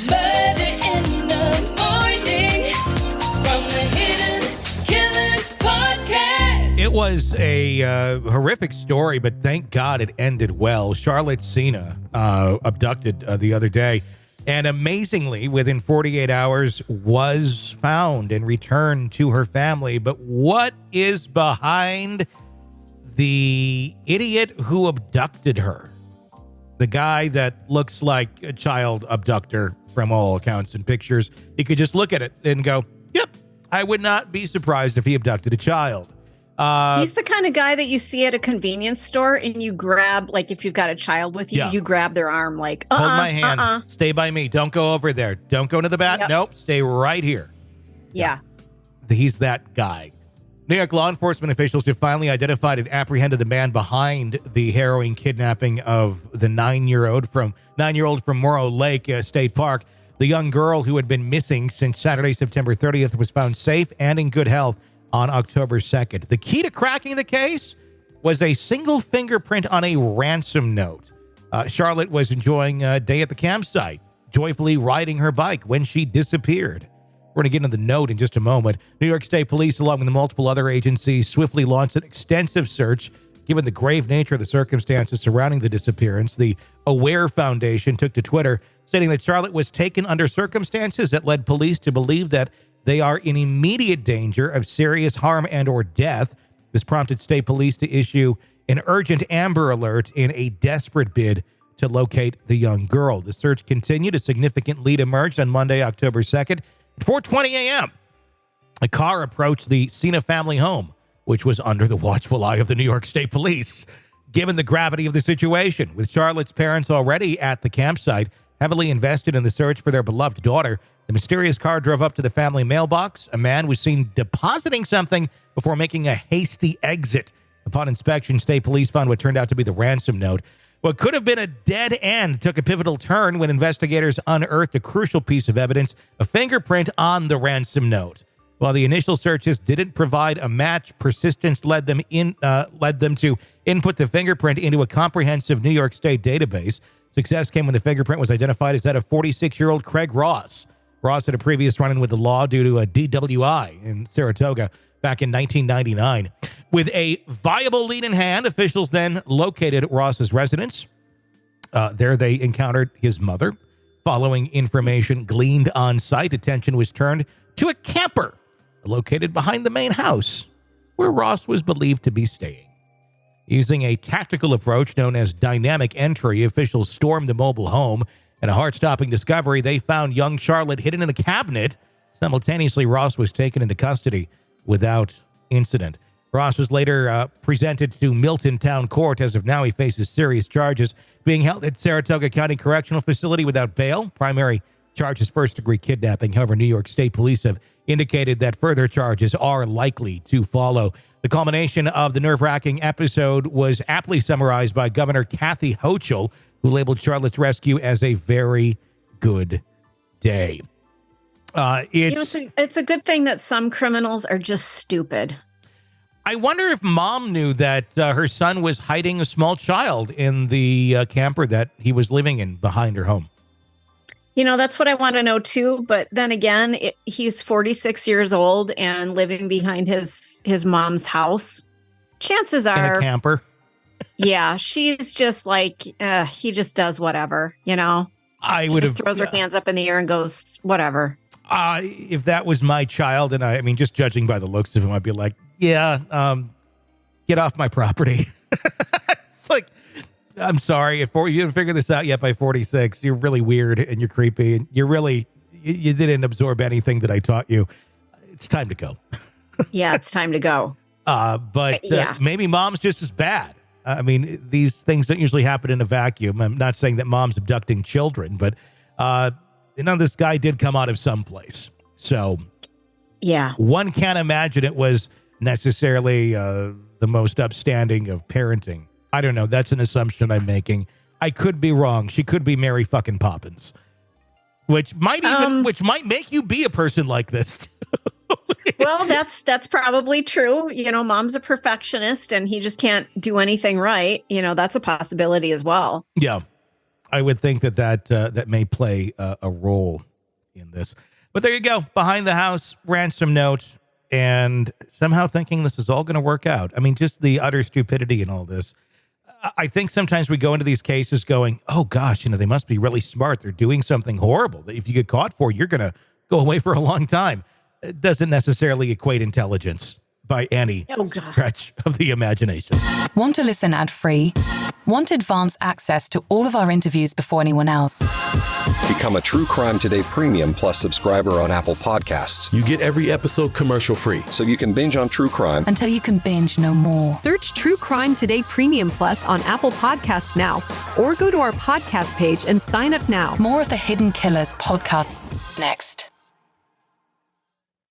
Murder in the morning from the Hidden Killers podcast. It was a horrific story, but thank God it ended well. Charlotte Sena abducted the other day, and amazingly, within 48 hours, was found and returned to her family. But what is behind the idiot who abducted her? The guy that looks like a child abductor from all accounts and pictures. You could just look at it and go, yep, I would not be surprised if he abducted a child. He's the kind of guy that you see at a convenience store and you grab, like if you've got a child with you, you grab their arm like, hold my hand, stay by me. Don't go over there. Don't go to the bath. Yep. Nope, stay right here. Yeah. He's that guy. New York law enforcement officials have finally identified and apprehended the man behind the harrowing kidnapping of the 9-year-old from Moreau Lake State Park. The young girl who had been missing since Saturday, September 30th, was found safe and in good health on October 2nd. The key to cracking the case was a single fingerprint on a ransom note. Charlotte was enjoying a day at the campsite, joyfully riding her bike when she disappeared. We're going to get into the note in just a moment. New York State Police, along with multiple other agencies, swiftly launched an extensive search. Given the grave nature of the circumstances surrounding the disappearance, the Aware Foundation took to Twitter, stating that Charlotte was taken under circumstances that led police to believe that they are in immediate danger of serious harm and or death. This prompted state police to issue an urgent Amber Alert in a desperate bid to locate the young girl. The search continued. A significant lead emerged on Monday, October 2nd. At 4:20 a.m., a car approached the Sena family home, which was under the watchful eye of the New York State Police. Given the gravity of the situation, with Charlotte's parents already at the campsite, heavily invested in the search for their beloved daughter, the mysterious car drove up to the family mailbox. A man was seen depositing something before making a hasty exit. Upon inspection, state police found what turned out to be the ransom note. What could have been a dead end took a pivotal turn when investigators unearthed a crucial piece of evidence, a fingerprint on the ransom note. While the initial searches didn't provide a match, persistence led them to input the fingerprint into a comprehensive New York State database. Success came when the fingerprint was identified as that of 46-year-old Craig Ross. Ross had a previous run-in with the law due to a DWI in Saratoga back in 1999. With a viable lead in hand, officials then located Ross's residence. There they encountered his mother. Following information gleaned on site, attention was turned to a camper located behind the main house where Ross was believed to be staying. Using a tactical approach known as dynamic entry, officials stormed the mobile home. In a heart-stopping discovery, they found young Charlotte hidden in a cabinet. Simultaneously, Ross was taken into custody without incident. Ross was later presented to Milton Town Court. As of now, he faces serious charges, being held at Saratoga County Correctional Facility without bail. Primary charge is first-degree kidnapping. However, New York State Police have indicated that further charges are likely to follow. The culmination of the nerve-wracking episode was aptly summarized by Governor Kathy Hochul, who labeled Charlotte's rescue as a very good day. It's a good thing that some criminals are just stupid. I wonder if mom knew that her son was hiding a small child in the camper that he was living in behind her home. That's what I want to know too. But then again, he's 46 years old and living behind his mom's house. Chances are, in a camper. Yeah, she's just like, he just does whatever, I would have throws her hands up in the air and goes, whatever. If that was my child, and I mean, just judging by the looks of him, I'd be like, yeah, get off my property. It's like, I'm sorry, if you haven't figured this out yet by 46, you're really weird and you're creepy and you didn't absorb anything that I taught you. It's time to go. Yeah, it's time to go. But maybe mom's just as bad. I mean, these things don't usually happen in a vacuum. I'm not saying that mom's abducting children, but this guy did come out of someplace. So yeah, one can't imagine it was necessarily the most upstanding of parenting. I don't know. That's an assumption I'm making. I could be wrong. She could be Mary fucking Poppins, which might make you be a person like this. Well, that's probably true. Mom's a perfectionist and he just can't do anything right. That's a possibility as well. Yeah. I would think that may play a role in this. But there you go. Behind the house, ransom note, and somehow thinking this is all going to work out. I mean, just the utter stupidity in all this. I think sometimes we go into these cases going, oh, gosh, they must be really smart. They're doing something horrible that if you get caught for, you're going to go away for a long time. It doesn't necessarily equate intelligence by any stretch of the imagination. Want to listen ad-free? Want advanced access to all of our interviews before anyone else? Become a True Crime Today Premium Plus subscriber on Apple Podcasts. You get every episode commercial-free. So you can binge on True Crime until you can binge no more. Search True Crime Today Premium Plus on Apple Podcasts now, or go to our podcast page and sign up now. More of the Hidden Killers podcast next.